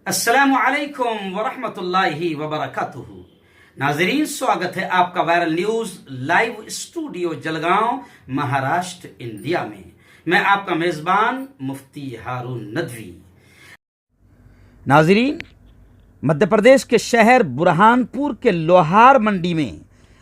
अस्सलामु अलैकुम वरहमतुल्लाहि वबरकातुहू। नाजरीन, स्वागत है आपका viral news live studio Jalgaon, Maharashtra, India में। मैं आपका मेजबान मुफ्ती हारून नदवी। नाजरीन, मध्य प्रदेश के शहर बुरहानपुर के लोहार मंडी में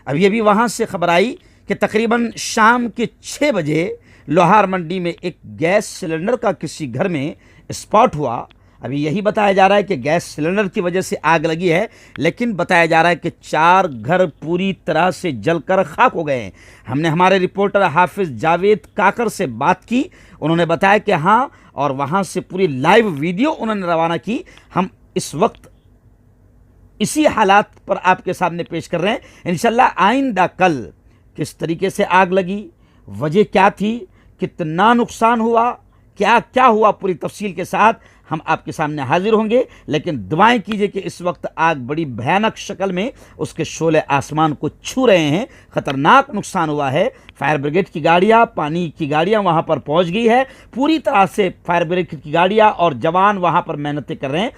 अभी वहां से खबर आई कि तकरीबन शाम के 6 बजे लोहार मंडी में एक गैस सिलेंडर का किसी घर में स्पॉट हुआ। अभी यही बताया जा रहा है कि गैस सिलेंडर की वजह से आग लगी है, लेकिन बताया जा रहा है कि 4 घर पूरी तरह से जलकर खाक हो गए हैं। हमने हमारे रिपोर्टर हाफिज जावेद काकर से बात की। उन्होंने बताया कि हाँ, और वहाँ से पूरी लाइव वीडियो उन्होंने रवाना की। हम इस वक्त इसी हालात पर आपके सामने पेश कर रहे हैं। इंशाल्लाह आइंदा कल किस तरीके से आग लगी, वजह क्या थी, कितना नुकसान हुआ, क्या क्या हुआ, पूरी तफसील के साथ हम आपके सामने हाजिर होंगे। लेकिन दुआएं कीजिए कि इस वक्त आग बड़ी भयानक शक्ल में उसके शोले आसमान को छू रहे हैं। ख़तरनाक नुकसान हुआ है। फायर ब्रिगेड की गाड़ियां, पानी की गाड़ियां वहां पर पहुंच गई है। पूरी तरह से फायर ब्रिगेड की गाड़ियां और जवान वहां पर मेहनतें कर रहे हैं।